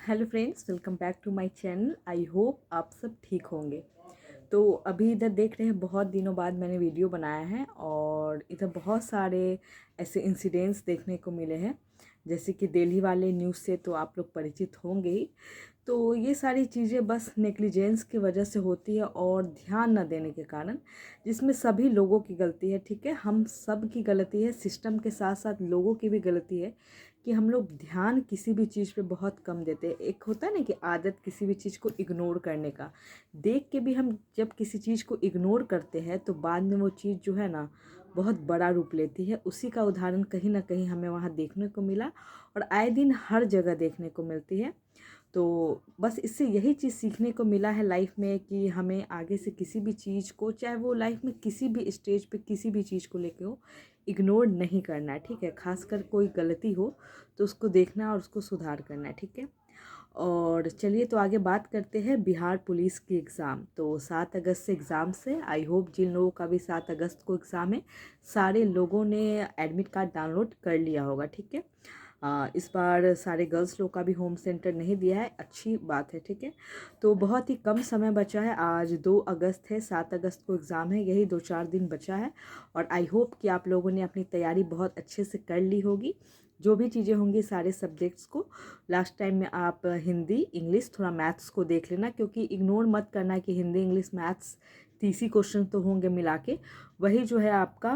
Hello friends, welcome back to my channel. I hope आप सब ठीक होंगे। तो अभी इधर देख रहे हैं, बहुत दिनों बाद मैंने वीडियो बनाया है और इधर बहुत सारे ऐसे इंसिडेंट्स देखने को मिले हैं, जैसे कि दिल्ली वाले न्यूज़ से तो आप लोग परिचित होंगे ही। तो ये सारी चीज़ें बस नेग्लिजेंस की वजह से होती है और ध्यान न देने के कारण, जिसमें सभी लोगों की गलती है। ठीक है, हम सब की गलती है, सिस्टम के साथ साथ लोगों की भी गलती है कि हम लोग ध्यान किसी भी चीज़ पे बहुत कम देते हैं। एक होता है ना कि आदत किसी भी चीज़ को इग्नोर करने का, देख के भी हम जब किसी चीज़ को इग्नोर करते हैं तो बाद में वो चीज़ जो है ना बहुत बड़ा रूप लेती है। उसी का उदाहरण कहीं ना कहीं हमें वहाँ देखने को मिला और आए दिन हर जगह देखने को मिलती है। तो बस इससे यही चीज़ सीखने को मिला है लाइफ में कि हमें आगे से किसी भी चीज़ को, चाहे वो लाइफ में किसी भी स्टेज पे किसी भी चीज़ को लेके हो, इग्नोर नहीं करना है। ठीक है, खासकर कोई गलती हो तो उसको देखना है और उसको सुधार करना है। ठीक है, और चलिए तो आगे बात करते हैं बिहार पुलिस की एग्ज़ाम। तो 7 अगस्त से एग्ज़ाम से, आई होप जिन लोगों का भी 7 अगस्त को एग्ज़ाम है, सारे लोगों ने एडमिट कार्ड डाउनलोड कर लिया होगा। ठीक है, इस बार सारे गर्ल्स लोग का भी होम सेंटर नहीं दिया है, अच्छी बात है। ठीक है, तो बहुत ही कम समय बचा है। आज 2 अगस्त है, 7 अगस्त को एग्ज़ाम है, यही 2-4 दिन बचा है। और आई होप कि आप लोगों ने अपनी तैयारी बहुत अच्छे से कर ली होगी। जो भी चीज़ें होंगी सारे सब्जेक्ट्स को, लास्ट टाइम में आप हिंदी, इंग्लिश, थोड़ा मैथ्स को देख लेना, क्योंकि इग्नोर मत करना कि हिंदी, इंग्लिश, मैथ्स 30 ही क्वेश्चन तो होंगे मिला के। वही जो है आपका,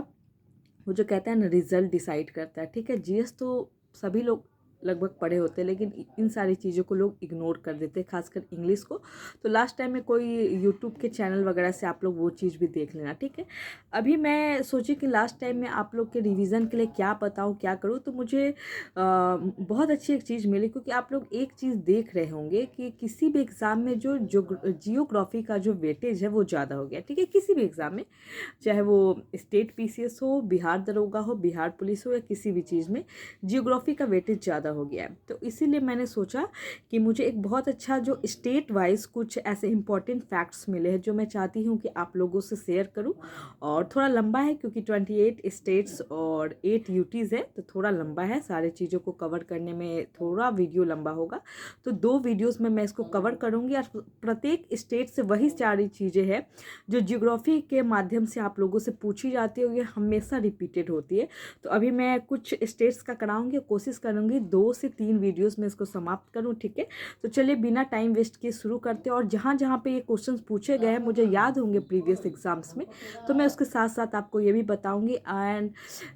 वो जो कहते हैं ना, रिजल्ट डिसाइड करता है। ठीक है, जीएस तो सभी लोग लगभग पढ़े होते हैं, लेकिन इन सारी चीज़ों को लोग इग्नोर कर देते हैं, खासकर इंग्लिश को। तो लास्ट टाइम में कोई यूट्यूब के चैनल वगैरह से आप लोग वो चीज़ भी देख लेना। ठीक है, अभी मैं सोची कि लास्ट टाइम में आप लोग के रिवीजन के लिए क्या बताऊँ, क्या करूँ, तो मुझे बहुत अच्छी एक चीज़ मिली, क्योंकि आप लोग एक चीज़ देख रहे होंगे कि किसी भी एग्ज़ाम में जो जियोग्राफी का जो वेटेज है वो ज़्यादा हो गया। ठीक है, किसी भी एग्ज़ाम में, चाहे वो स्टेट पीसीएस हो, बिहार दरोगा हो, बिहार पुलिस हो, या किसी भी चीज़ में जियोग्राफी का वेटेज ज़्यादा हो गया है। तो इसीलिए मैंने सोचा कि मुझे एक बहुत अच्छा जो स्टेट वाइज कुछ ऐसे इंपॉर्टेंट फैक्ट्स मिले हैं, जो मैं चाहती हूँ कि आप लोगों से शेयर करूँ। और थोड़ा लंबा है, क्योंकि 28 स्टेट्स और 8 यूटीज़ है, तो थोड़ा लंबा है, सारे चीज़ों को कवर करने में थोड़ा वीडियो लंबा होगा। तो 2 वीडियोज़ में मैं इसको कवर करूँगी, और प्रत्येक स्टेट से वही सारी चीज़ें हैं जो ज्योग्राफी के माध्यम से आप लोगों से पूछी जाती है, ये हमेशा रिपीटेड होती है। तो अभी मैं कुछ स्टेट्स का कराऊंगी, कोशिश करूंगी 2 से 3 वीडियोस में इसको समाप्त करूं। ठीक है, तो चलिए बिना टाइम वेस्ट किए शुरू करते हैं। और जहां जहां पे ये क्वेश्चंस पूछे गए हैं, मुझे याद होंगे प्रीवियस एग्जाम्स में, तो मैं उसके साथ साथ आपको ये भी बताऊंगी। एंड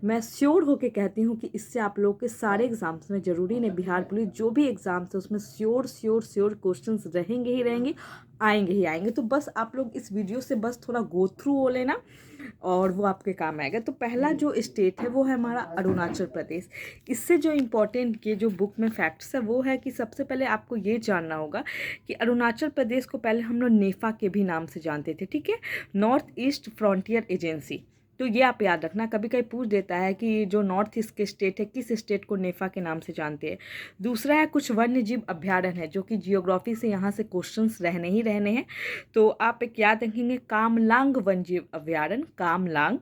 मैं श्योर होके कहती हूँ कि इससे आप लोग के सारे एग्जाम्स में, जरूरी नहीं बिहार पुलिस, जो भी एग्जाम्स है उसमें श्योर श्योर श्योर क्वेश्चंस रहेंगे ही रहेंगे, आएंगे ही आएंगे। तो बस आप लोग इस वीडियो से बस थोड़ा गो थ्रू हो लेना और वो आपके काम आएगा। तो पहला जो स्टेट है वो है हमारा अरुणाचल प्रदेश। इससे जो इम्पोर्टेंट ये जो बुक में फैक्ट्स है वो है कि सबसे पहले आपको ये जानना होगा कि अरुणाचल प्रदेश को पहले हम लोग नेफा के भी नाम से जानते थे। ठीक है, नॉर्थ ईस्ट फ्रंटियर एजेंसी। तो ये आप याद रखना, कभी कभी पूछ देता है कि जो नॉर्थ ईस्ट के स्टेट है, किस स्टेट को नेफा के नाम से जानते हैं। दूसरा है कुछ वन्य जीव अभ्यारण्य है, जो कि जियोग्राफी से यहाँ से क्वेश्चंस रहने ही रहने हैं। तो आप एक याद रखेंगे, कामलांग वन्यजीव अभ्यारण्य, कामलांग,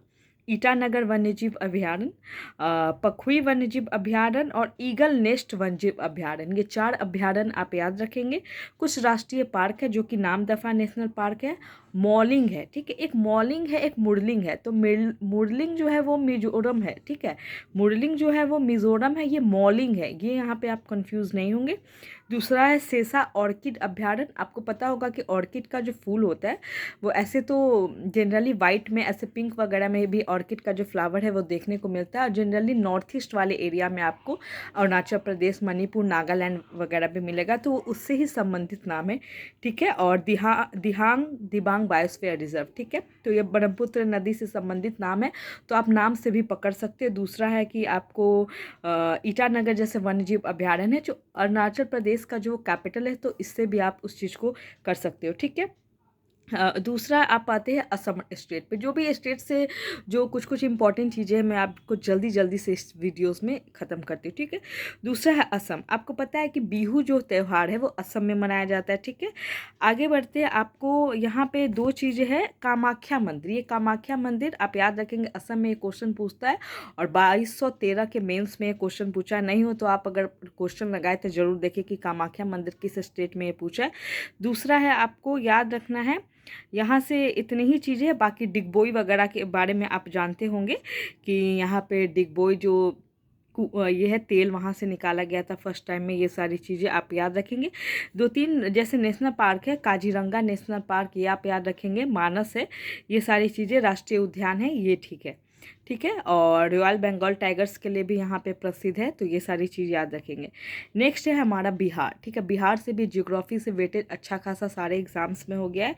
ईटानगर वन्यजीव अभ्यारण्य, पखुई वन्यजीव अभ्यारण्य और ईगल नेस्ट वन्यजीव अभ्यारण्य। ये 4 अभ्यारण्य आप याद रखेंगे। कुछ राष्ट्रीय पार्क है, जो कि नामदफा नेशनल पार्क है, मॉलिंग है। ठीक है, एक मॉलिंग है, एक मुरलिंग है। तो मुरलिंग जो है वो मिजोरम है। ठीक है, मुरलिंग जो है वो मिजोरम है, ये मॉलिंग है, ये यहाँ पे आप कंफ्यूज नहीं होंगे। दूसरा है सेसा ऑर्किड अभ्यारण्य। आपको पता होगा कि ऑर्किड का जो फूल होता है वो ऐसे तो जनरली वाइट में, ऐसे पिंक वगैरह में भी ऑर्किड का जो फ्लावर है वो देखने को मिलता है। और जनरली नॉर्थ ईस्ट वाले एरिया में आपको अरुणाचल प्रदेश, मणिपुर, नागालैंड वगैरह भी मिलेगा, तो वो उससे ही संबंधित नाम है। ठीक है, और दिहांग दिबांग बायोस्फीयर रिजर्व। ठीक है, तो ये ब्रह्मपुत्र नदी से संबंधित नाम है, तो आप नाम से भी पकड़ सकते हैं। दूसरा है कि आपको ईटानगर जैसे वन्यजीव अभ्यारण्य है, जो अरुणाचल प्रदेश का जो कैपिटल है, तो इससे भी आप उस चीज़ को कर सकते हो। ठीक है, दूसरा आप आते हैं असम स्टेट पे। जो भी स्टेट से जो कुछ कुछ इंपॉर्टेंट चीज़ें हैं मैं आपको जल्दी जल्दी से इस वीडियोस में ख़त्म करती हूँ, ठीक है। दूसरा है असम। आपको पता है कि बिहू जो त्यौहार है वो असम में मनाया जाता है, ठीक है। आगे बढ़ते हैं, आपको यहाँ पे दो चीज़ें हैं। कामाख्या मंदिर, ये कामाख्या मंदिर आप याद रखेंगे, असम में ये क्वेश्चन पूछता है और 2213 के मेंस में ये क्वेश्चन पूछा है। नहीं हो तो आप अगर क्वेश्चन लगाए तो ज़रूर देखिए कि कामाख्या मंदिर किस स्टेट में ये पूछा है। दूसरा है, आपको याद रखना है, यहाँ से इतनी ही चीज़ें हैं। बाकी डिगबोई वगैरह के बारे में आप जानते होंगे कि यहाँ पे डिगबोई जो ये है तेल वहाँ से निकाला गया था फर्स्ट टाइम में। ये सारी चीज़ें आप याद रखेंगे। दो तीन जैसे नेशनल पार्क है, काजीरंगा नेशनल पार्क, ये आप याद रखेंगे। मानस है, ये सारी चीज़ें, राष्ट्रीय उद्यान है, ये ठीक है, ठीक है। और रॉयल बंगाल टाइगर्स के लिए भी यहाँ पे प्रसिद्ध है, तो ये सारी चीज़ याद रखेंगे। नेक्स्ट है हमारा बिहार, ठीक है। बिहार से भी ज्योग्राफी से वेटेड अच्छा खासा सारे एग्जाम्स में हो गया है,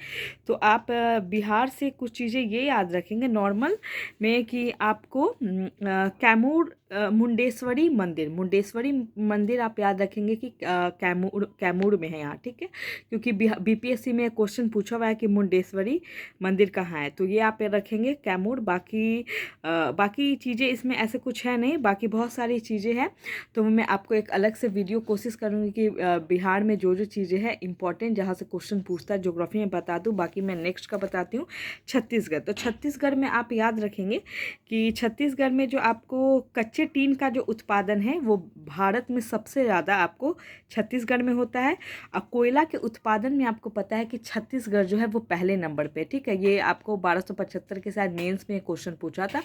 तो आप बिहार से कुछ चीज़ें ये याद रखेंगे नॉर्मल में कि आपको कैमूर मुंडेश्वरी मंदिर, मुंडेश्वरी मंदिर आप याद रखेंगे कि कैमूर में है यहाँ, ठीक है। क्योंकि बीपीएससी में क्वेश्चन पूछा हुआ है कि मुंडेश्वरी मंदिर कहाँ है, तो ये आप रखेंगे कैमूर। बाकी चीज़ें इसमें ऐसे कुछ है नहीं, बाकी बहुत सारी चीज़ें हैं, तो मैं आपको एक अलग से वीडियो कोशिश करूँगी कि बिहार में जो जो चीज़ें हैं इंपॉर्टेंट जहाँ से क्वेश्चन पूछता है ज्योग्राफी में बता दूँ। बाकी मैं नेक्स्ट का बताती हूँ, छत्तीसगढ़। तो छत्तीसगढ़ में आप याद रखेंगे कि छत्तीसगढ़ में जो आपको कच्चे टीन का जो उत्पादन है वो भारत में सबसे ज़्यादा आपको छत्तीसगढ़ में होता है। और कोयला के उत्पादन में आपको पता है कि छत्तीसगढ़ जो है वो पहले नंबर पे, ठीक है। ये आपको 1275 के साथ मेंस में क्वेश्चन पूछा था,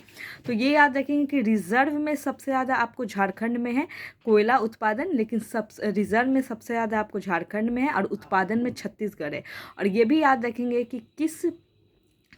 तो ये याद रखेंगे कि रिजर्व में सबसे ज़्यादा आपको झारखंड में है कोयला उत्पादन, लेकिन सब रिजर्व में सबसे ज़्यादा आपको झारखंड में है और उत्पादन में छत्तीसगढ़ है। और ये भी याद रखेंगे कि किस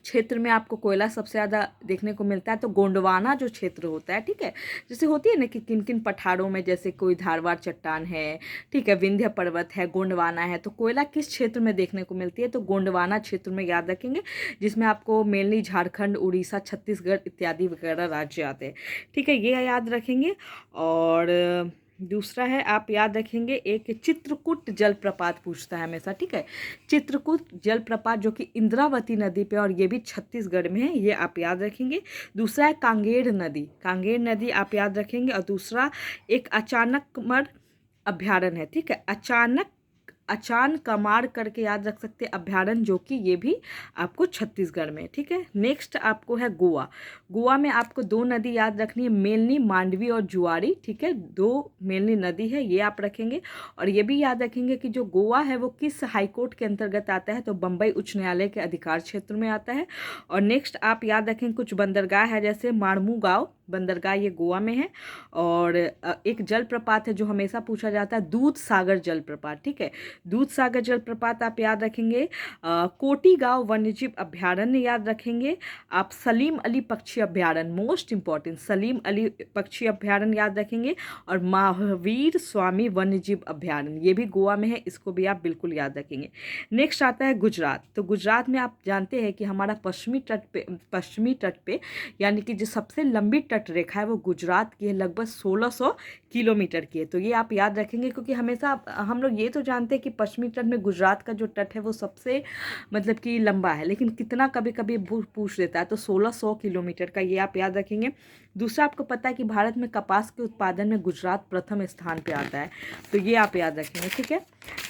क्षेत्र में आपको कोयला सबसे ज़्यादा देखने को मिलता है, तो गोंडवाना जो क्षेत्र होता है, ठीक है। जैसे होती है ना कि किन किन पठारों में, जैसे कोई धारवाड़ चट्टान है, ठीक है, विंध्य पर्वत है, गोंडवाना है, तो कोयला किस क्षेत्र में देखने को मिलती है, तो गोंडवाना क्षेत्र में याद रखेंगे, जिसमें आपको मेनली झारखंड, उड़ीसा, छत्तीसगढ़ इत्यादि वगैरह राज्य आते हैं, ठीक है, ये याद रखेंगे। और दूसरा है आप याद रखेंगे, एक चित्रकूट जलप्रपात पूछता है हमेशा, ठीक है। चित्रकूट जलप्रपात जो कि इंद्रावती नदी पे, और ये भी छत्तीसगढ़ में है, ये आप याद रखेंगे। दूसरा है कांगेर नदी, कांगेर नदी आप याद रखेंगे। और दूसरा एक अचानकमर अभ्यारण्य है, ठीक है, अचान कमार करके याद रख सकते हैं अभ्यारण्य, जो कि ये भी आपको छत्तीसगढ़ में, ठीक है। नेक्स्ट आपको है गोवा। गोवा में आपको दो नदी याद रखनी है, मेलनी, मांडवी और जुआरी, ठीक है, दो मेलनी नदी है, ये आप रखेंगे। और ये भी याद रखेंगे कि जो गोवा है वो किस हाईकोर्ट के अंतर्गत आता है, तो बम्बई उच्च न्यायालय के अधिकार क्षेत्र में आता है। और नेक्स्ट आप याद रखेंगे कुछ बंदरगाह है, जैसे माड़मुगांव बंदरगाह, ये गोवा में है। और एक जलप्रपात है जो हमेशा पूछा जाता है, दूध सागर जलप्रपात, ठीक है। दूध सागर जलप्रपात आप याद रखेंगे। कोटी गांव वन्यजीव अभ्यारण्य याद रखेंगे आप। सलीम अली पक्षी अभ्यारण्य, मोस्ट इंपॉर्टेंट, सलीम अली पक्षी अभ्यारण्य याद रखेंगे। और महावीर स्वामी वन्यजीव अभ्यारण्य, ये भी गोवा में है, इसको भी आप बिल्कुल याद रखेंगे। नेक्स्ट आता है गुजरात। तो गुजरात में आप जानते हैं कि हमारा पश्चिमी तट पे यानी कि जो सबसे लंबी तट रेखा है वो गुजरात की है, लगभग 1600 किलोमीटर की है, तो ये आप याद रखेंगे। क्योंकि हमेशा हम लोग ये तो जानते हैं कि पश्चिमी तट में गुजरात का जो तट है वो सबसे मतलब कि लंबा है, लेकिन कितना कभी कभी पूछ देता है, तो 1600 किलोमीटर का, ये आप याद रखेंगे। दूसरा आपको पता है कि भारत में कपास के उत्पादन में गुजरात प्रथम स्थान पे आता है, तो ये आप याद रखेंगे, ठीक है।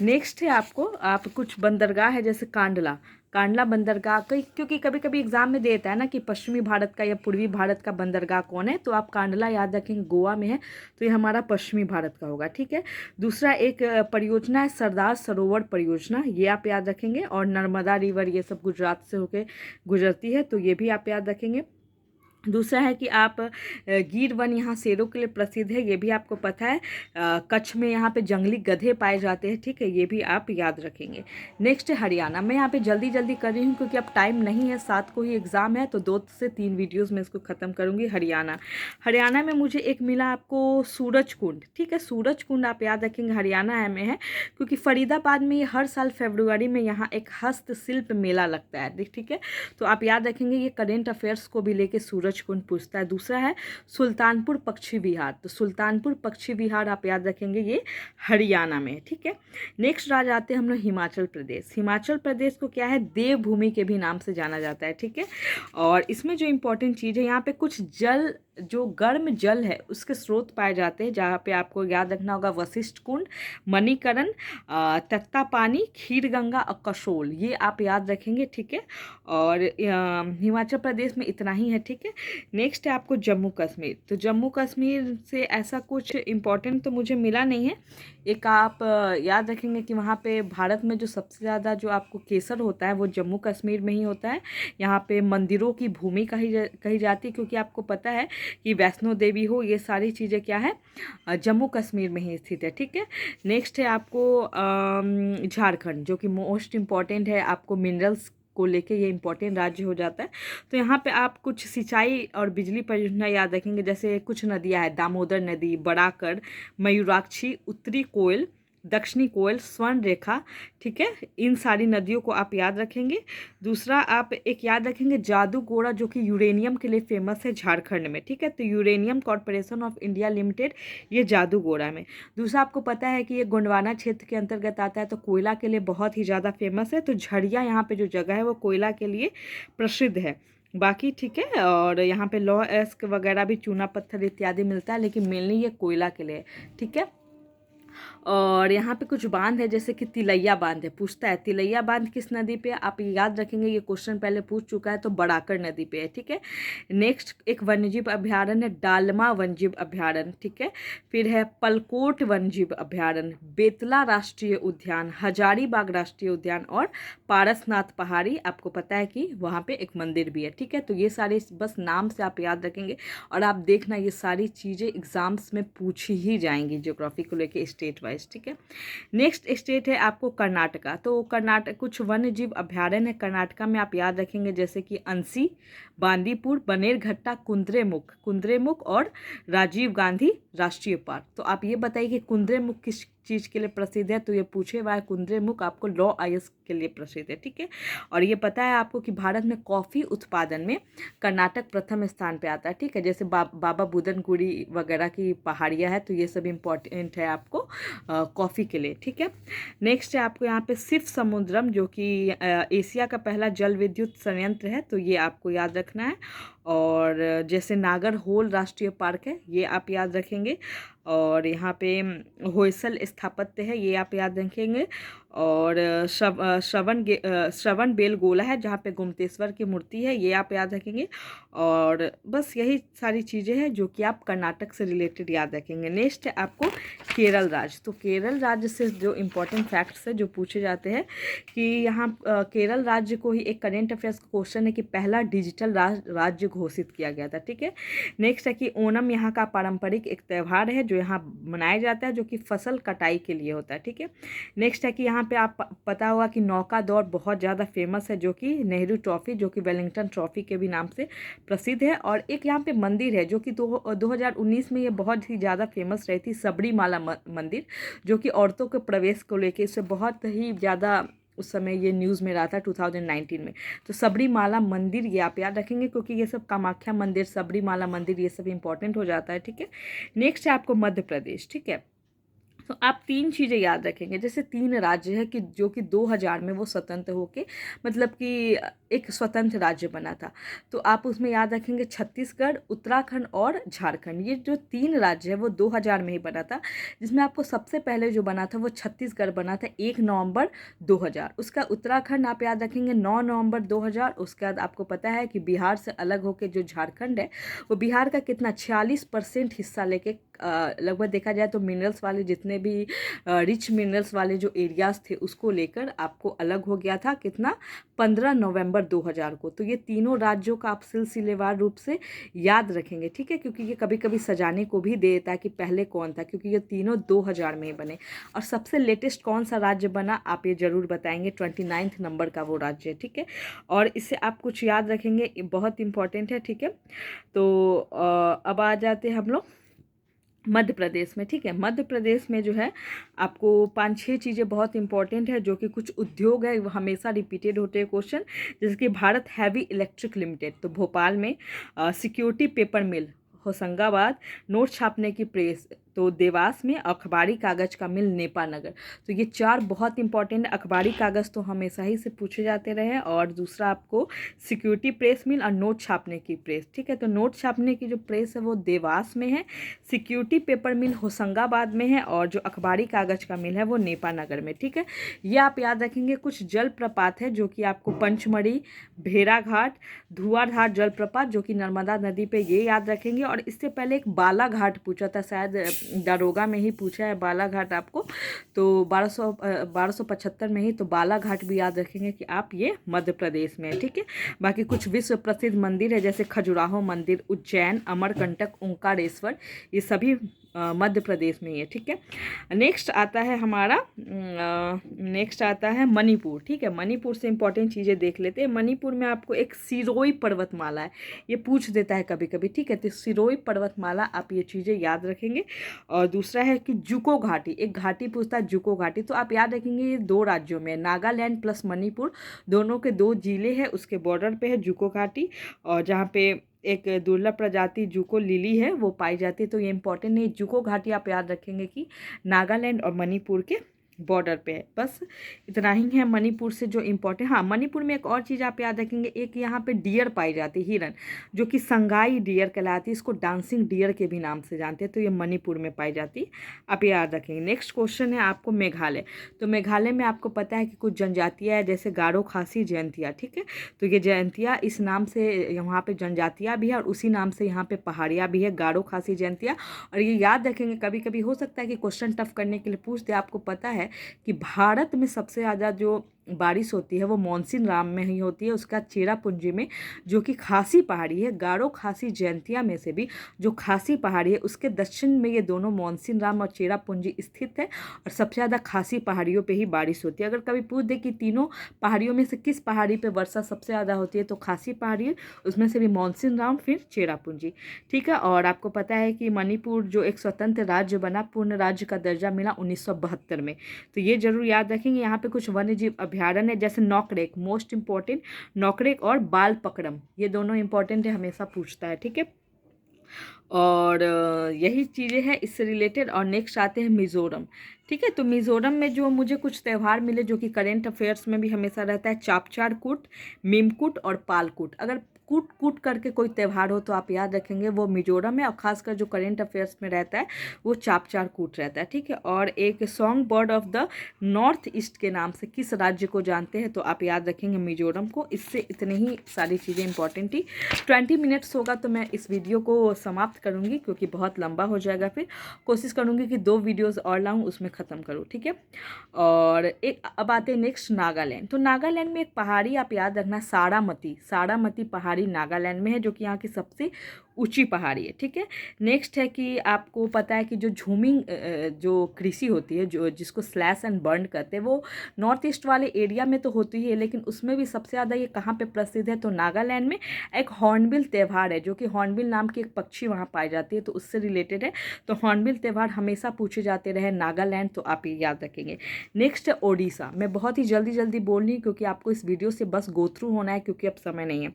नेक्स्ट है आपको आप कुछ बंदरगाह है, जैसे कांडला बंदरगाह, क्योंकि कभी कभी एग्जाम में देता है ना कि पश्चिमी भारत का या पूर्वी भारत का बंदरगाह कौन है, तो आप कांडला याद रखेंगे, गोवा में है, तो ये हमारा पश्चिमी भारत का होगा, ठीक है। दूसरा एक परियोजना है सरदार सरोवर परियोजना, ये आप याद रखेंगे। और नर्मदा रिवर, ये सब गुजरात से होकर गुजरती है, तो ये भी आप याद रखेंगे। दूसरा है कि आप गिर वन यहाँ शेरों के लिए प्रसिद्ध है, ये भी आपको पता है। कच्छ में यहाँ पे जंगली गधे पाए जाते हैं, ठीक है, ये भी आप याद रखेंगे। नेक्स्ट है हरियाणा। मैं यहाँ पे जल्दी जल्दी कर रही हूँ क्योंकि अब टाइम नहीं है, 7 को ही एग्ज़ाम है, तो 2 से 3 वीडियोस में इसको ख़त्म करूँगी। हरियाणा में मुझे एक मिला आपको सूरज कुंड, ठीक है, सूरज कुंड आप याद रखेंगे, हरियाणा में है। क्योंकि फरीदाबाद में ये हर साल फरवरी में यहाँ एक हस्तशिल्प मेला लगता है, ठीक है, तो आप याद रखेंगे। ये करेंट अफेयर्स को भी लेके सूरज सूरज कुंड पूछता है। दूसरा है सुल्तानपुर पक्षी विहार, तो सुल्तानपुर पक्षी विहार आप याद रखेंगे, ये हरियाणा में, ठीक है। नेक्स्ट राज्य आते हैं हम लोग हिमाचल प्रदेश। हिमाचल प्रदेश को क्या है, देवभूमि के भी नाम से जाना जाता है, ठीक है। और इसमें जो इम्पोर्टेंट चीज़ है, यहाँ पे कुछ जल, जो गर्म जल है उसके स्रोत पाए जाते हैं, जहाँ पे आपको याद रखना होगा वशिष्ठ कुंड, मणिकरण, तत्तापानी, खीरगंगा और कसोल, ये आप याद रखेंगे, ठीक है। और हिमाचल प्रदेश में इतना ही है, ठीक है। नेक्स्ट है आपको जम्मू कश्मीर। तो जम्मू कश्मीर से ऐसा कुछ इम्पोर्टेंट तो मुझे मिला नहीं है। एक आप याद रखेंगे कि वहाँ पे भारत में जो सबसे ज़्यादा जो आपको केसर होता है वो जम्मू कश्मीर में ही होता है। यहाँ पे मंदिरों की भूमि कही जाती है, क्योंकि आपको पता है कि वैष्णो देवी हो, ये सारी चीज़ें क्या है, जम्मू कश्मीर में ही स्थित है, ठीक है। नेक्स्ट है आपको झारखंड, जो कि मोस्ट इम्पॉर्टेंट है, आपको मिनरल्स को लेके ये इंपॉर्टेंट राज्य हो जाता है। तो यहाँ पे आप कुछ सिंचाई और बिजली परियोजना याद रखेंगे, जैसे कुछ नदियाँ हैं, दामोदर नदी, बड़ाकर, मयूराक्षी, उत्तरी कोयल, दक्षिणी कोयल, स्वर्ण रेखा, ठीक है। इन सारी नदियों को आप याद रखेंगे। दूसरा आप एक याद रखेंगे जादूगोड़ा, जो कि यूरेनियम के लिए फेमस है झारखंड में, ठीक है। तो uranium corporation of India limited, ये जादूगोड़ा में। दूसरा आपको पता है कि ये गोंडवाना क्षेत्र के अंतर्गत आता है, तो कोयला के लिए बहुत ही ज़्यादा फेमस है। तो झड़िया यहाँ पे जो जगह है वो कोयला के लिए प्रसिद्ध है। बाकी ठीक है, और यहाँ पे लौह अयस्क वगैरह भी, चूना पत्थर इत्यादि मिलता है, लेकिन मेनली ये कोयला के लिए, ठीक है। और यहाँ पे कुछ बांध है, जैसे कि तिलैया बांध है, पूछता है तिलैया बांध किस नदी पे, आप याद रखेंगे, ये क्वेश्चन पहले पूछ चुका है, तो बड़ाकर नदी पे है, ठीक है। नेक्स्ट एक वन्यजीव अभ्यारण्य है, डालमा वन्यजीव अभ्यारण्य, ठीक है। फिर है पलकोट वन्यजीव अभ्यारण्य, बेतला राष्ट्रीय उद्यान, हजारीबाग राष्ट्रीय उद्यान और पारसनाथ पहाड़ी, आपको पता है कि वहाँ पे एक मंदिर भी है, ठीक है। तो ये सारे बस नाम से आप याद रखेंगे, और आप देखना ये सारी चीज़ें एग्जाम्स में पूछी ही जाएंगी ज्योग्राफी को लेके स्टेट वाइज, ठीक है। नेक्स्ट स्टेट है आपको कर्नाटका। तो कर्नाटक कुछ वन्य जीव अभ्यारण्य है कर्नाटका में, आप याद रखेंगे, जैसे कि अंसी, बांदीपुर, बनेरघट्टा, कुंद्रेमुख और राजीव गांधी राष्ट्रीय पार्क। तो आप ये बताइए कि कुंद्रेमुख किस चीज़ के लिए प्रसिद्ध है, तो ये पूछे हुआ है, कुंद्रेमुख आपको लॉ अयस्क के लिए प्रसिद्ध है, ठीक है। और ये पता है आपको कि भारत में कॉफ़ी उत्पादन में कर्नाटक प्रथम स्थान पे आता है, ठीक है। जैसे बाबा बुदनकुड़ी वगैरह की पहाड़ियाँ है, तो ये सब इम्पोर्टेंट है आपको कॉफ़ी के लिए, ठीक है। नेक्स्ट है आपको यहाँ पे शिव समुद्रम, जो कि एशिया का पहला जल विद्युत संयंत्र है, तो ये आपको याद रखना है। और जैसे नागरहोल राष्ट्रीय पार्क है, ये आप याद रखेंगे। और यहाँ पे होयसल स्थापत्य है, ये आप याद रखेंगे। और श्रवण बेलगोला है, जहाँ पे गुमतेश्वर की मूर्ति है, ये आप याद रखेंगे। और बस यही सारी चीज़ें हैं जो कि आप कर्नाटक से रिलेटेड याद रखेंगे। नेक्स्ट है आपको केरल राज्य। तो केरल राज्य से जो इम्पोर्टेंट फैक्ट्स है जो पूछे जाते हैं, कि यहाँ केरल राज्य को ही एक करेंट अफेयर्स का क्वेश्चन है कि पहला डिजिटल राज्य घोषित किया गया था, ठीक है। नेक्स्ट है कि ओणम यहाँ का पारंपरिक एक त्यौहार है जो यहाँ मनाया जाता है, जो कि फसल कटाई के लिए होता है, ठीक है। नेक्स्ट है कि यहाँ पे आप पता होगा कि नौका दौड़ बहुत ज़्यादा फेमस है, जो कि नेहरू ट्रॉफी, जो कि वेलिंगटन ट्रॉफी के भी नाम से प्रसिद्ध है। और एक यहाँ पे मंदिर है जो कि 2019 में ये बहुत ही ज़्यादा फेमस रही थी, सबरीमाला मंदिर, जो कि औरतों के प्रवेश को लेके इससे बहुत ही ज़्यादा उस समय ये न्यूज़ में रहा था 2019 में। तो सबरीमाला मंदिर ये आप याद रखेंगे, क्योंकि ये सब कामाख्या मंदिर, सबरीमाला मंदिर, ये सब इंपॉर्टेंट हो जाता है, ठीक है। नेक्स्ट है आपको मध्य प्रदेश, ठीक है। तो आप तीन चीज़ें याद रखेंगे, जैसे तीन राज्य है कि जो कि 2000 में वो स्वतंत्र होके, मतलब कि एक स्वतंत्र राज्य बना था। तो आप उसमें याद रखेंगे छत्तीसगढ़, उत्तराखंड और झारखंड। ये जो तीन राज्य है वो 2000 में ही बना था, जिसमें आपको सबसे पहले जो बना था वो छत्तीसगढ़ बना था 1 नवंबर 2000। उसका उत्तराखंड आप याद रखेंगे 9 नवंबर 2000। उसके बाद आपको पता है कि बिहार से अलग होकर जो झारखंड है, वो बिहार का कितना 46% हिस्सा लेके, लगभग देखा जाए तो मिनरल्स वाले जितने भी रिच मिनरल्स वाले जो एरियाज थे उसको लेकर आपको अलग हो गया था, कितना 15 नवंबर 2000 को। तो ये तीनों राज्यों का आप सिलसिलेवार रूप से याद रखेंगे, ठीक है, क्योंकि ये कभी कभी सजाने को भी दे देता है कि पहले कौन था, क्योंकि ये तीनों 2000 में ही बने। और सबसे लेटेस्ट कौन सा राज्य बना आप ये जरूर बताएंगे, 29 नंबर का वो राज्य है, ठीक है। और इससे आप कुछ याद रखेंगे, बहुत इंपॉर्टेंट है, ठीक है। तो अब आ जाते हैं हम लोग मध्य प्रदेश में, ठीक है। मध्य प्रदेश में जो है आपको 5-6 चीज़ें बहुत इंपॉर्टेंट है, जो कि कुछ उद्योग है वो हमेशा रिपीटेड होते हैं क्वेश्चन, जैसे कि भारत हैवी इलेक्ट्रिक लिमिटेड, तो भोपाल में, सिक्योरिटी पेपर मिल होशंगाबाद, नोट छापने की प्रेस तो देवास में, अखबारी कागज़ का मिल नेपा नगर। तो ये 4 बहुत इंपॉर्टेंट। अखबारी कागज़ तो हमेशा ही से पूछे जाते रहे हैं, और दूसरा आपको सिक्योरिटी प्रेस मिल और नोट छापने की प्रेस, ठीक है। तो नोट छापने की जो प्रेस है वो देवास में है, सिक्योरिटी पेपर मिल होशंगाबाद में है, और जो अखबारी कागज़ का मिल है वो नेपा नगर में, ठीक है। ये आप याद रखेंगे। कुछ जलप्रपात है जो कि आपको पंचमढ़ी, भेड़ाघाट, धुआंधार जलप्रपात जो कि नर्मदा नदी पे, ये याद रखेंगे। और इससे पहले एक बालाघाट पूछा था, शायद दारोगा में ही पूछा है बालाघाट आपको, तो 1275 में ही, तो बालाघाट भी याद रखेंगे कि आप ये मध्य प्रदेश में है, ठीक है। बाकी कुछ विश्व प्रसिद्ध मंदिर है, जैसे खजुराहो मंदिर, उज्जैन, अमरकंटक, ओंकारेश्वर, ये सभी मध्य प्रदेश में ही है, ठीक है। नेक्स्ट आता है हमारा, नेक्स्ट आता है मणिपुर, ठीक है। मणिपुर से इंपॉर्टेंट चीज़ें देख लेते हैं। मणिपुर में आपको एक सिरोई पर्वतमाला है, ये पूछ देता है कभी कभी, ठीक है। तो सिरोई पर्वतमाला, आप ये चीज़ें याद रखेंगे। और दूसरा है कि जुको घाटी, एक घाटी पूछता है जुको घाटी, तो आप याद रखेंगे ये 2 राज्यों में, नागालैंड प्लस मणिपुर, दोनों के 2 जिले हैं, उसके बॉर्डर पे है जुको घाटी, और जहाँ पे एक दुर्लभ प्रजाति जुको लिली है वो पाई जाती है। तो ये इंपॉर्टेंट नहीं, जुको घाटी आप याद रखेंगे कि नागालैंड और मणिपुर के बॉर्डर पे है। बस इतना ही है मणिपुर से जो इम्पोर्टेंट। हाँ, मणिपुर में एक और चीज़ आप याद रखेंगे, एक यहाँ पे डियर पाई जाती है, हिरन, जो कि संगाई डियर कहलाती है, इसको डांसिंग डियर के भी नाम से जानते हैं, तो ये मणिपुर में पाई जाती है, आप याद रखेंगे। नेक्स्ट क्वेश्चन है आपको मेघालय। तो मेघालय में आपको पता है कि कुछ जनजातियाँ है, जैसे गारो, खासी, जयंतिया, ठीक है। तो ये जयंतिया इस नाम से यहाँ पे जनजातियाँ भी है, और उसी नाम से यहाँ पे पहाड़ियाँ भी है, गारो, खासी, जयंतिया। और ये याद रखेंगे, कभी कभी हो सकता है कि क्वेश्चन टफ करने के लिए पूछ दे। आपको पता है कि भारत में सबसे ज़्यादा जो बारिश होती है वो मानसून राम में ही होती है, उसका चेरापूंजी में, जो कि खासी पहाड़ी है, गारो, खासी, जयंतिया में से भी जो खासी पहाड़ी है उसके दक्षिण में ये दोनों मानसून राम और चेरापूंजी स्थित है, और सबसे ज़्यादा खासी पहाड़ियों पे ही बारिश होती है। अगर कभी पूछ दे कि तीनों पहाड़ियों में से किस पहाड़ी पे वर्षा सबसे ज़्यादा होती है, तो खासी पहाड़ी है, उसमें से भी मानसून राम, फिर चेरापूंजी, ठीक है। और आपको पता है कि मणिपुर जो एक स्वतंत्र राज्य बना, पूर्ण राज्य का दर्जा मिला 1972 में, तो ये जरूर याद रखेंगे। यहाँ पे कुछ वन्य जीव अभ्यारण्य है, जैसे नौकरेक, मोस्ट इंपॉर्टेंट, नौकरेक और बाल पकड़म, ये दोनों इंपॉर्टेंट है, हमेशा पूछता है, ठीक है। और यही चीज़ें हैं इससे रिलेटेड। और नेक्स्ट आते हैं मिज़ोरम, ठीक है। तो मिज़ोरम में जो मुझे कुछ त्यौहार मिले जो कि करेंट अफेयर्स में भी हमेशा रहता है, चापचार कूट, मीमकूट और पालकूट। अगर कूट कूट करके कोई त्यौहार हो तो आप याद रखेंगे वो मिजोरम है, और खासकर जो करेंट अफेयर्स में रहता है वो चापचार कूट रहता है, ठीक है। और एक song bird of the north east के नाम से किस राज्य को जानते हैं, तो आप याद रखेंगे मिजोरम को। इससे इतनी ही सारी चीज़ें इंपॉर्टेंट थी। 20 मिनट्स होगा तो मैं इस वीडियो को समाप्त करूँगी, क्योंकि बहुत लंबा हो जाएगा, फिर कोशिश करूँगी कि 2 वीडियोज़ और लाऊँ, उसमें ख़त्म करूँ, ठीक है। और एक अब आते हैं नेक्स्ट नागालैंड। तो नागालैंड में एक पहाड़ी आप याद रखना, सारामती, सारामती पहाड़ी नागालैंड में है, जो कि यहाँ की सबसे ऊंची पहाड़ी है, ठीक है। नेक्स्ट है कि आपको पता है कि जो झूमिंग जो कृषि होती है, जो जिसको स्लैश एंड बर्न कहते हैं, वो नॉर्थ ईस्ट वाले एरिया में तो होती है, लेकिन उसमें भी सबसे ज़्यादा ये कहाँ पे प्रसिद्ध है, तो नागालैंड में एक हॉर्नबिल त्यौहार है, जो कि हॉर्नबिल नाम की एक पक्षी वहाँ पाई जाती है, तो उससे रिलेटेड है। तो हॉर्नबिल त्यौहार हमेशा पूछे जाते रहे नागालैंड, तो आप ये याद रखेंगे। नेक्स्ट है ओडिशा। मैं बहुत ही जल्दी बोल रही हूँ, क्योंकि आपको इस वीडियो से बस गो थ्रू होना है, क्योंकि अब समय नहीं है।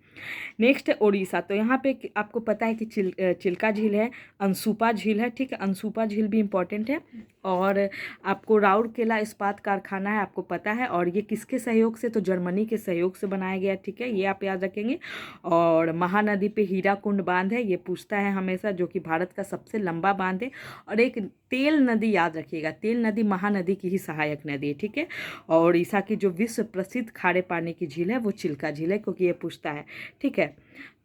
नेक्स्ट है उड़ीसा। तो यहाँ पे आपको पता है कि चिल्का झील है, अनसुपा झील है, ठीक है। अनसुपा झील भी इम्पॉर्टेंट है। और आपको राउरकेला इस्पात कारखाना है, आपको पता है, और ये किसके सहयोग से, तो जर्मनी के सहयोग से बनाया गया, ठीक है, ये आप याद रखेंगे। और महानदी पे हीराकुंड बांध है, ये पूछता है हमेशा, जो कि भारत का सबसे लंबा बांध है। और एक तेल नदी याद रखिएगा, तेल नदी महानदी की ही सहायक नदी है, ठीक है। और उड़ीसा की जो विश्व प्रसिद्ध खारे पानी की झील है वो चिल्का झील है, क्योंकि ये पूछता है, ठीक है।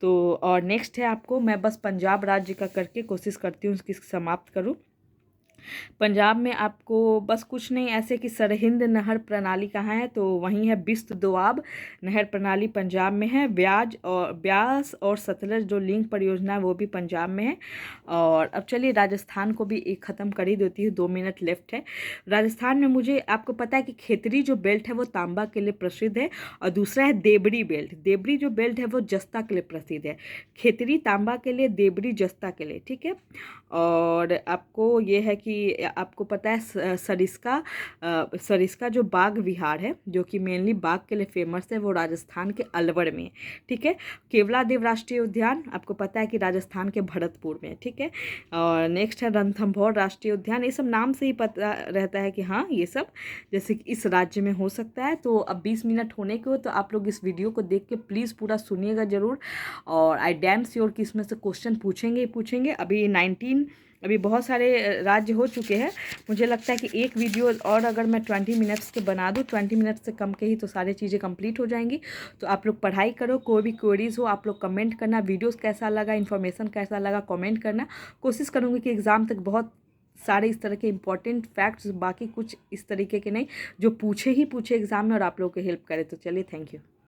तो और नेक्स्ट है आपको, मैं बस पंजाब राज्य का करके कोशिश करती हूँ इसकी समाप्त करूँ। पंजाब में आपको बस कुछ नहीं, ऐसे कि सरहिंद नहर प्रणाली कहाँ है, तो वहीं है। बिस्त दोआब नहर प्रणाली पंजाब में है। ब्यास और सतलज जो लिंक परियोजना है वो भी पंजाब में है। और अब चलिए राजस्थान को भी एक ख़त्म कर ही देती हूँ, 2 मिनट लेफ्ट है। राजस्थान में मुझे आपको पता है कि खेतरी जो बेल्ट है वो तांबा के लिए प्रसिद्ध है, और दूसरा है देबरी बेल्ट। देबरी जो बेल्ट है वो जस्ता के लिए प्रसिद्ध है। खेतरी तांबा के लिए, देबरी जस्ता के लिए, ठीक है। और आपको ये है कि आपको पता है सरिस्का जो बाघ विहार है, जो कि मेनली बाघ के लिए फेमस है, वो राजस्थान के अलवर में है, ठीक है। केवलादेव राष्ट्रीय उद्यान आपको पता है कि राजस्थान के भरतपुर में है, ठीक है। और नेक्स्ट है रणथंभौर राष्ट्रीय उद्यान। ये सब नाम से ही पता रहता है कि हाँ ये सब जैसे कि इस राज्य में हो सकता है। तो अब 20 मिनट होने के हो, तो आप लोग इस वीडियो को देख के प्लीज़ पूरा सुनिएगा ज़रूर। और आई डैम श्योर कि इसमें से क्वेश्चन पूछेंगे ही पूछेंगे। अभी बहुत सारे राज्य हो चुके हैं। मुझे लगता है कि एक वीडियो और अगर मैं 20 मिनट्स के बना दूँ, 20 मिनट से कम के ही, तो सारी चीज़ें कंप्लीट हो जाएंगी। तो आप लोग पढ़ाई करो, कोई भी क्वेरीज हो आप लोग कमेंट करना, वीडियोस कैसा लगा, इन्फॉर्मेशन कैसा लगा कमेंट करना। कोशिश करूँगी कि एग्ज़ाम तक बहुत सारे इस तरह के इंपॉर्टेंट फैक्ट्स, बाकी कुछ इस तरीके के नहीं, जो पूछे एग्ज़ाम में और आप लोगों को हेल्प करे। तो चलिए, थैंक यू।